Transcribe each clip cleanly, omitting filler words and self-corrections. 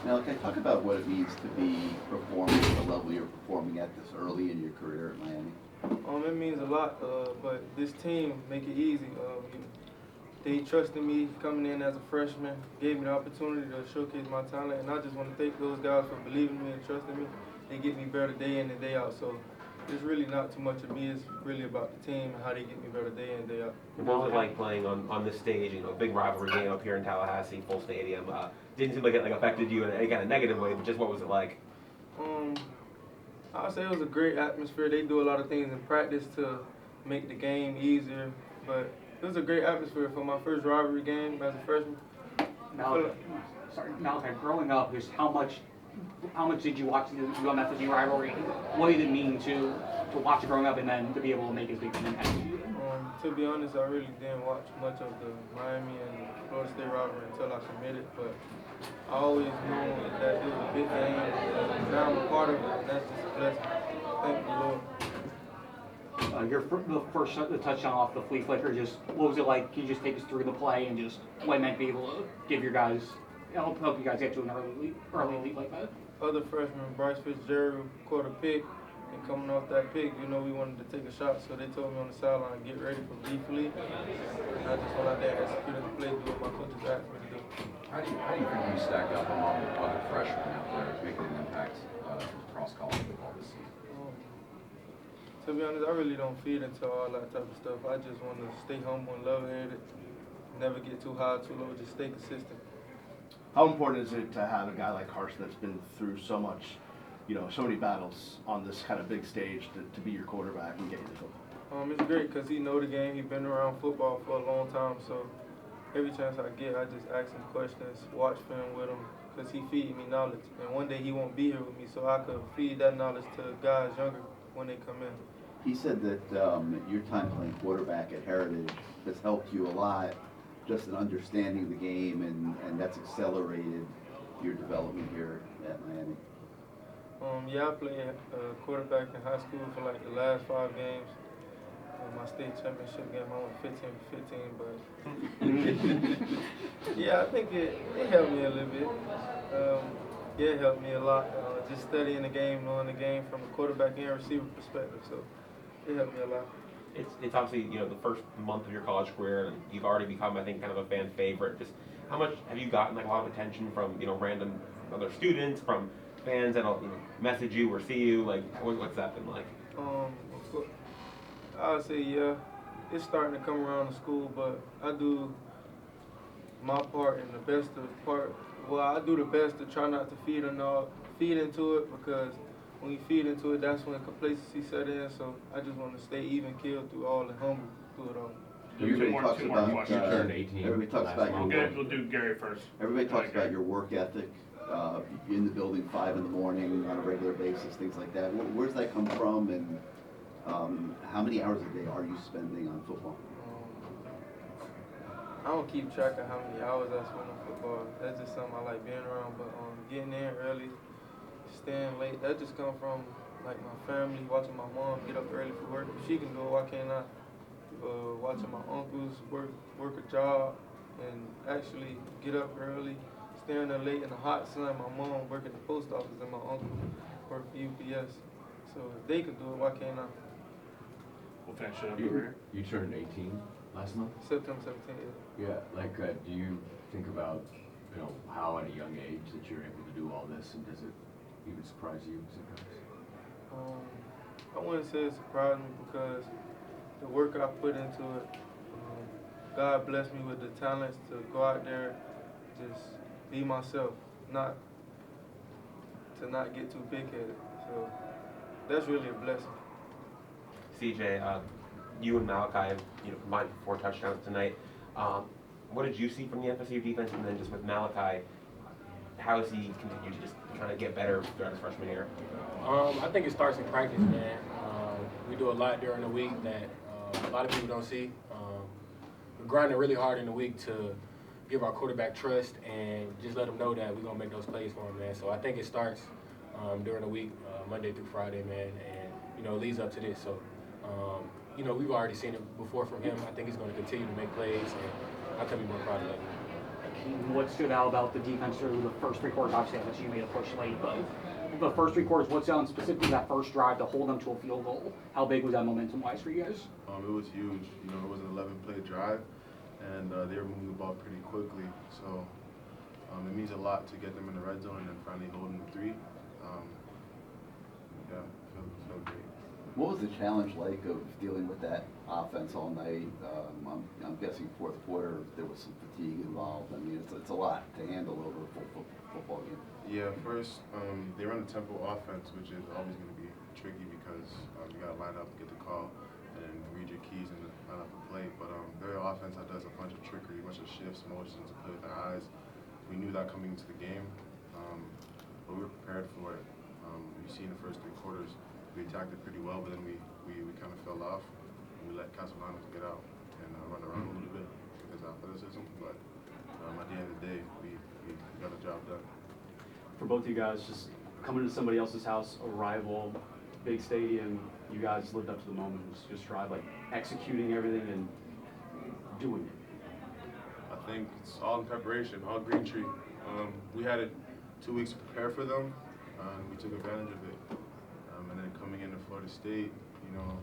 Now, can I talk about what it means to be performing at the level you're performing at this early in your career at Miami? It means a lot, but this team make it easy. They trusted me coming in as a freshman, gave me the opportunity to showcase my talent, and I just want to thank those guys for believing in me and trusting me. They get me better day in and day out. So it's really not too much of me. It's really about the team and how they get me better day in and day out. What was it like playing on this stage? You know, big rivalry game up here in Tallahassee, full stadium. Didn't seem like it affected you in any kind of negative way, but just what was it like? I would say it was a great atmosphere. They do a lot of things in practice to make the game easier, but it was a great atmosphere for my first rivalry game as a freshman. Malachi, growing up, just how much did you watch the UM-FSU rivalry? What did it mean to watch it growing up and then to be able to make as big an impact? To be honest, I really didn't watch much of the Miami and Florida State rivalry until I committed, but I always knew that it was a big game, and now I'm a part of it, and that's just a blessing. Thank the Lord. The touchdown off the flea flicker, just what was it like? Can you just take us through the play and just what it meant to be able to give your guys, help you guys get to an early lead like that? Other freshman, Bryce Fitzgerald, caught a pick, and coming off that pick, we wanted to take a shot, so they told me on the sideline, get ready for deep fleet. And I just went out there and executed the play, do what my coaches asked me to do. How do you think you stack up among other freshmen out there making an impact across college football this season? To be honest, I really don't feed into all that type of stuff. I just want to stay humble and level-headed, never get too high, too low, just stay consistent. How important is it to have a guy like Carson that's been through so much, so many battles on this kind of big stage to be your quarterback and get you the football? It's great because he know the game. He's been around football for a long time, so every chance I get, I just ask him questions, watch film with him, because he feeds me knowledge. And one day he won't be here with me, so I could feed that knowledge to guys younger when they come in. He said that your time playing quarterback at Heritage has helped you a lot just in understanding the game, and that's accelerated your development here at Miami. Yeah, I played quarterback in high school for like the last 5 games. My state championship game, I went 15 for 15, but yeah, I think it helped me a little bit. It helped me a lot. Just studying the game, knowing the game from a quarterback and receiver perspective, so it helped me a lot. It's obviously the first month of your college career, and you've already become, I think, kind of a fan favorite. Just how much have you gotten a lot of attention from random other students, from fans that'll message you or see you? Like, what's that been like? I would say it's starting to come around to school, but I do my part and the best of part. Well, I do the best to try not to feed into it, because when you feed into it, that's when complacency set in. So I just want to stay even keeled through all and humble through it all. Everybody talks about you turned 18. Everybody talks about your work. We'll do Gary first. Everybody talks about your work ethic. In the building 5 in the morning on a regular basis, things like that. Where's that come from, and how many hours a day are you spending on football? I don't keep track of how many hours I spend on football. That's just something I like being around. But getting in early, staying late, that just come from like my family, watching my mom get up early for work. If she can do it, why can't I? Watching my uncles work a job and actually get up early, staying there late in the hot sun. My mom work at the post office and my uncle work for UPS. So if they can do it, why can't I? We'll finish it up over here. You turned 18 last month? September 17th. Yeah, like do you think about how at a young age that you're able to do all this, and does it even surprise you sometimes? I wouldn't say it surprised me, because the work I put into it, God blessed me with the talents to go out there, just be myself, not get too big-headed. So that's really a blessing. CJ, you and Malachi have combined for 4 touchdowns tonight. What did you see from the FSU defense, and then just with Malachi, how has he continued to just trying to get better throughout his freshman year? I think it starts in practice, man. We do a lot during the week that a lot of people don't see. We're grinding really hard in the week to give our quarterback trust and just let him know that we're going to make those plays for him, man. So I think it starts during the week, Monday through Friday, man, and, it leads up to this. So, we've already seen it before from him. I think he's going to continue to make plays, and I couldn't be more proud of that. what stood out about the defense through the first 3 quarters? Obviously, FSU made a push late, but the first 3 quarters, what's on specifically that first drive to hold them to a field goal? How big was that momentum-wise for you guys? It was huge. You know, it was an 11-play drive, and they were moving the ball pretty quickly. So it means a lot to get them in the red zone and then finally holding them 3. Yeah, felt great. What was the challenge like of dealing with that offense all night? I'm guessing fourth quarter there was some fatigue involved. I mean, it's a lot to handle over a full football game. Yeah, first they run a tempo offense, which is always going to be tricky because you got to line up, get the call, and read your keys and line up a play. But they're an offense that does a bunch of trickery, a bunch of shifts, motions, to play with their eyes. We knew that coming into the game, but we were prepared for it. You see in the first 3 quarters, we attacked it pretty well, but then we kind of fell off, and we let Castellanos get out and run around a little bit with his athleticism. But at the end of the day, we got the job done. For both of you guys, just coming to somebody else's house, a rival, big stadium, you guys lived up to the moment. It was just drive, like executing everything and doing it. I think it's all in preparation, all green tree. We had it 2 weeks to prepare for them, and we took advantage of it. And then coming into Florida State, you know,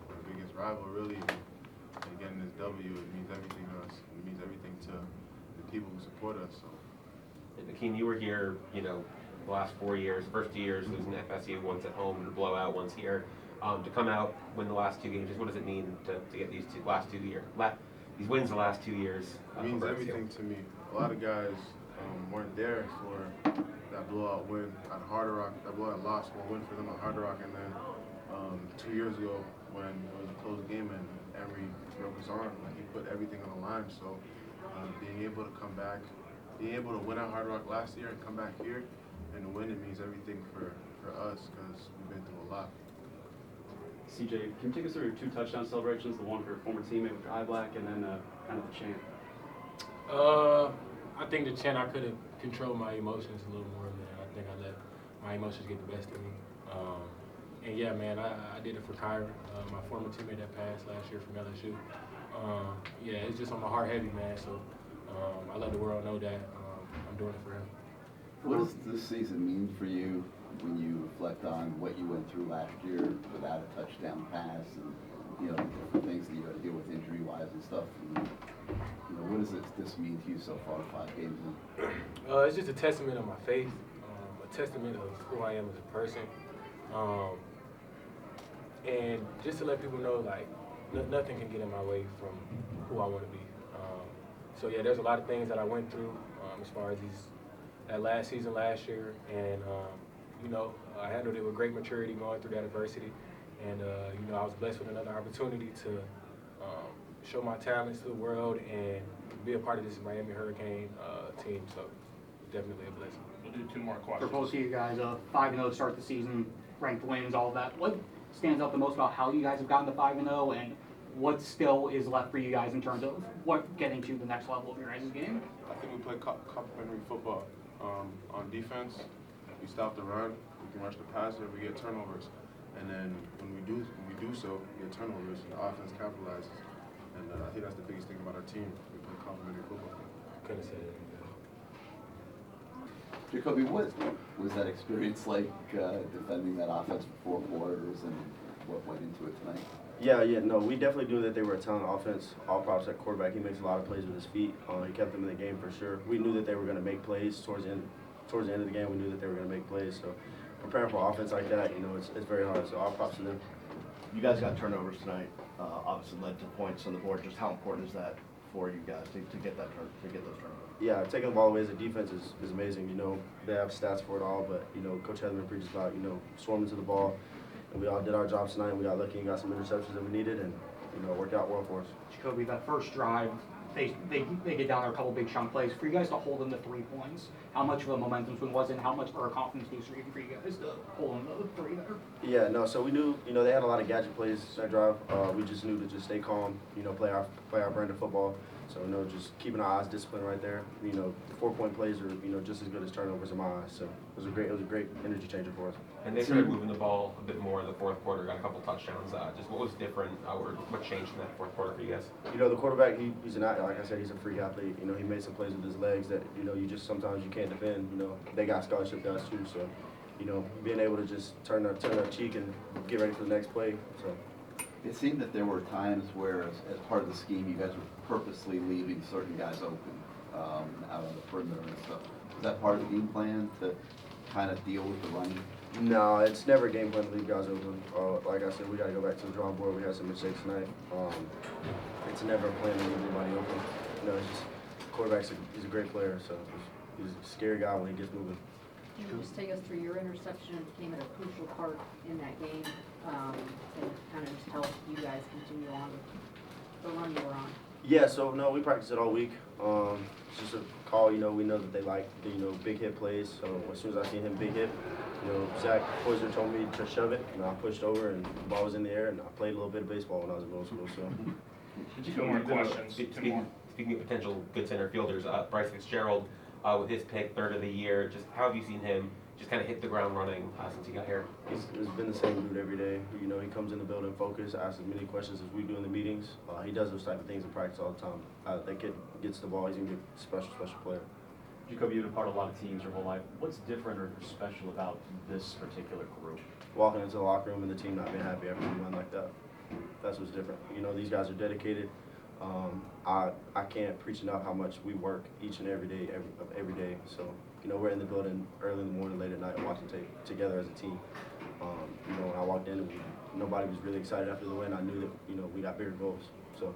our biggest rival really, and getting this W, it means everything to us. It means everything to the people who support us. So. Akheem, you were here, you know, the last 4 years, first 2 years losing to FSU, once at home, the blowout, once here. To come out, win the last 2 games, just what does it mean to get these these wins the last 2 years? It means everything to me. A lot of guys weren't there for that blowout win at Hard Rock, that blowout loss, one win for them at Hard Rock, and then 2 years ago when it was a close game and Emery broke his arm, like he put everything on the line. So being able to come back, being able to win at Hard Rock last year and come back here and win, it means everything for us because we've been through a lot. CJ, can you take us through your 2 touchdown celebrations, the one for your former teammate with Eye Black, and then kind of the chant? I think the chant, I could have controlled my emotions a little more, man. I think I let my emotions get the best of me. And yeah, man, I did it for Kyron, my former teammate that passed last year from LSU. Yeah, it's just on my heart heavy, man. So I let the world know that I'm doing it for him. What does this season mean for you when you reflect on what you went through last year without a touchdown pass and, you know, different things that you had to deal with injury-wise and stuff? And, you know, what does this mean to you so far, 5 games in? It's just a testament of my faith, a testament of who I am as a person. And just to let people know, like, nothing can get in my way from who I want to be. So yeah, there's a lot of things that I went through as far as that last season last year, and you know, I handled it with great maturity going through that adversity, and you know, I was blessed with another opportunity to show my talents to the world and be a part of this Miami Hurricane team. So definitely a blessing. We'll do 2 more For questions. both of you guys, 5-0 to start the season, ranked wins, all of that. What stands out the most about how you guys have gotten to 5-0, and what still is left for you guys in terms of what getting to the next level of your guys' game? I think we play complementary football. On defense, we stop the run, we can rush the passer, we get turnovers. And then when we do so, we get turnovers, and the offense capitalizes. And I think that's the biggest thing about our team. We play complementary football. Couldn't say that. Jakobe, what was that experience like defending that offense for 4 quarters, and what went into it tonight? Yeah, no, we definitely knew that they were a talented offense. All props at quarterback. He makes a lot of plays with his feet. He kept them in the game for sure. We knew that they were going to make plays towards the end of the game. We knew that they were going to make plays. So preparing for offense like that, you know, it's very hard. So all props to them. You guys got turnovers tonight. Obviously led to points on the board. Just how important is that for you guys to get those turnovers? Yeah, taking the ball away as a defense is amazing. You know, they have stats for it all, but you know, Coach Hedman preaches about, you know, swarming to the ball. And we all did our jobs tonight. We got lucky and got some interceptions that we needed, and you know, it worked out well for us. Jakobe, that first drive, they get down there a couple big chunk plays. For you guys to hold them to 3 points, how much of a momentum swing was it, and how much of a confidence booster for you guys to hold them to 3 there? Yeah, no, so we knew, you know, they had a lot of gadget plays that drive. We just knew to just stay calm, you know, play our brand of football. So, just keeping our eyes disciplined right there. The 4-point plays are, just as good as turnovers in my eyes. So it was a great energy changer for us. And they started moving the ball a bit more in the fourth quarter, got a couple touchdowns. Just what was different or what changed in that fourth quarter for you guys? The quarterback, he's like I said, he's a freak athlete. He made some plays with his legs that, you just sometimes you can't defend. They got scholarship guys too. So, being able to just turn our cheek and get ready for the next play. So. It seemed that there were times where, as part of the scheme, you guys were purposely leaving certain guys open out on the perimeter and stuff. Is that part of the game plan to kind of deal with the running? No, it's never a game plan to leave guys open. Like I said, we got to go back to the drawing board. We had some mistakes tonight. It's never a plan to leave anybody open. It's just quarterback's he's a great player, so he's a scary guy when he gets moving. Can you just take us through your interception? It came at a crucial part in that game, and kind of just help you guys continue on the run you were on. Yeah, so no, we practiced it all week. It's just a call. We know that they like big hit plays. So as soon as I seen him big hit, Zach Poiser told me to shove it, and I pushed over, and the ball was in the air, and I played a little bit of baseball when I was in middle school. So. Two more questions. Speaking of potential good center fielders, Bryce Fitzgerald with his pick, third of the year. Just how have you seen him just kind of hit the ground running since he got here? He's been the same dude every day. He comes in the building focused, asks as many questions as we do in the meetings. He does those type of things in practice all the time. That kid gets the ball. He's going to be a special player. Jakobe, you've been part of a lot of teams your whole life. What's different or special about this particular group? Walking into the locker room and the team not being happy after we win like that. That's what's different. These guys are dedicated. I can't preach enough how much we work each and every day, every day. So, we're in the building early in the morning, late at night, watching tape together as a team. When I walked in, nobody was really excited after the win. I knew that, we got bigger goals. So